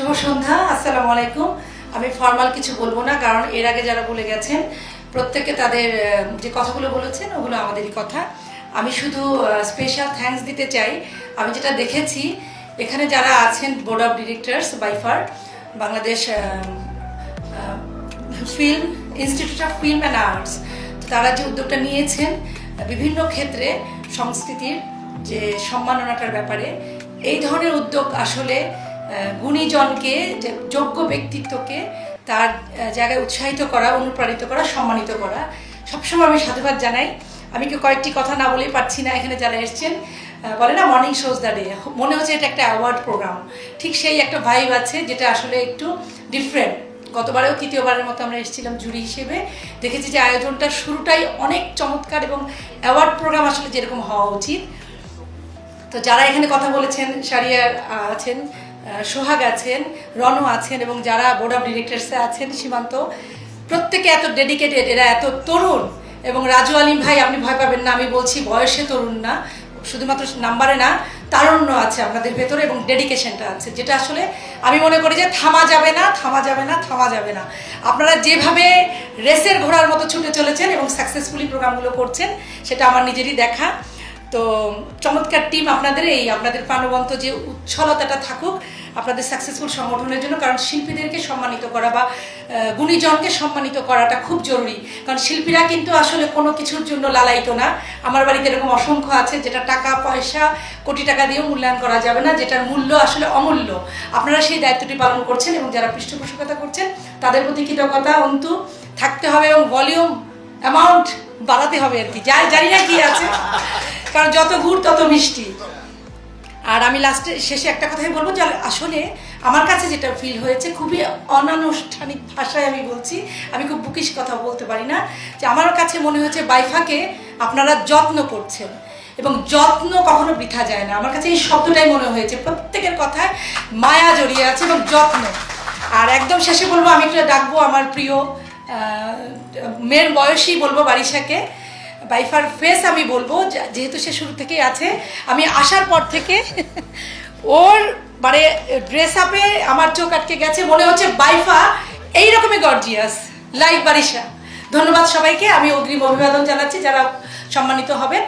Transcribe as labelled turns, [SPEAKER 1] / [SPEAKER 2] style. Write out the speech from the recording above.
[SPEAKER 1] শুভ সন্ধ্যা, আসসালামু আলাইকুম। আমি ফর্মাল কিছু বলবো না, কারণ এর আগে যারা বলে গেছেন প্রত্যেকে তাদের যে কথাগুলো বলেছেন ওগুলো আমাদেরই কথা। আমি শুধু স্পেশাল থ্যাঙ্কস দিতে চাই। আমি যেটা দেখেছি এখানে যারা আছেন board of directors by far Bangladesh film institute of film and arts, তারা যে উদ্যোগটা নিয়েছেন বিভিন্ন ক্ষেত্রে সংস্কৃতির যে সম্মাননাটার ব্যাপারে, এই ধরনের উদ্যোগ আসলে গুণীজনকে, যে যোগ্য ব্যক্তিত্বকে তার জায়গায় উৎসাহিত করা, অনুপ্রাণিত করা, সম্মানিত করা, সবসময় আমি সাধুবাদ জানাই। আমি কি কয়েকটি কথা না বলেই পারছি না। এখানে যারা এসছেন বলে না মর্নিং শোজ দ্য ডে, মনে হচ্ছে এটা একটা অ্যাওয়ার্ড প্রোগ্রাম, ঠিক সেই একটা ভাইব আছে যেটা আসলে একটু ডিফারেন্ট। গতবারেও তৃতীয়বারের মতো আমরা এসেছিলাম জুরি হিসেবে, দেখেছি যে আয়োজনটা শুরুটাই অনেক চমৎকার এবং অ্যাওয়ার্ড প্রোগ্রাম আসলে যেরকম হওয়া উচিত। তো যারা এখানে কথা বলেছেন, সারিয়া আছেন, সোহাগ আছেন, রনু আছেন, এবং যারা বোর্ড অফ ডিরেক্টরসে আছেন, সীমান্ত, প্রত্যেকে এত ডেডিকেটেড, এরা এত তরুণ। এবং রাজু আলিম ভাই, আপনি ভয় পাবেন না, আমি বলছি বয়সে তরুণ না, শুধুমাত্র নাম্বারে না, তারুণ্য আছে আপনাদের ভেতরে এবং ডেডিকেশনটা আছে, যেটা আসলে আমি মনে করি যে থামা যাবে না, থামা যাবে না, থামা যাবে না। আপনারা যেভাবে রেসের ঘোড়ার মতো ছুটে চলেছেন এবং সাকসেসফুলি প্রোগ্রামগুলো করছেন, সেটা আমার নিজেরই দেখা। তো চমৎকার টিম আপনাদের, এই আপনাদের প্রাণবন্ত যে উচ্ছলতাটা থাকুক আপনাদের সাকসেসফুল সংগঠনের জন্য। কারণ শিল্পীদেরকে সম্মানিত করা বা গুণীজনকে সম্মানিত করাটা খুব জরুরি, কারণ শিল্পীরা কিন্তু আসলে কোনো কিছুর জন্য লালায়িত না। আমার বাড়িতে এরকম অসংখ্য আছে যেটা টাকা পয়সা কোটি টাকা দিয়েও মূল্যায়ন করা যাবে না, যেটার মূল্য আসলে অমূল্য। আপনারা সেই দায়িত্বটি পালন করছেন এবং যারা পৃষ্ঠপোষকতা করছেন তাদের প্রতি কৃতজ্ঞতা অন্তু থাকতে হবে এবং ভলিউম অ্যামাউন্ট বাড়াতে হবে আর কি, জানি না কি আছে, কারণ যত গুড় তত মিষ্টি। আর আমি শেষে একটা কথাই বলবো যে আসলে আমার কাছে যেটা ফিল হয়েছে, খুবই অনানুষ্ঠানিক ভাষায় আমি বলছি, আমি খুব বুকিশ কথা বলতে পারি না, যে আমার কাছে মনে হয়েছে বাইফাকে আপনারা যত্ন করছেন এবং যত্ন কখনো বৃথা যায় না। আমার কাছে এই শব্দটাই মনে হয়েছে, প্রত্যেকের কথায় মায়া জড়িয়ে আছে এবং যত্ন। আর একদম শেষে বলবো, আমি একটু ডাকবো আমার প্রিয় মেয়ের বয়সী বলবো বারিশাকে, বাইফার ফেস আমি বলবো, যেহেতু সে শুরু থেকেই আছে। আমি আসার পর থেকে ওর মানে ড্রেস আপে আমার চোখ আটকে গেছে, মনে হচ্ছে বাইফা এইরকমই গর্জিয়াস লাইক বারিশা। ধন্যবাদ সবাইকে, আমি অগ্রিম অভিবাদন জানাচ্ছি যারা সম্মানিত হবেন।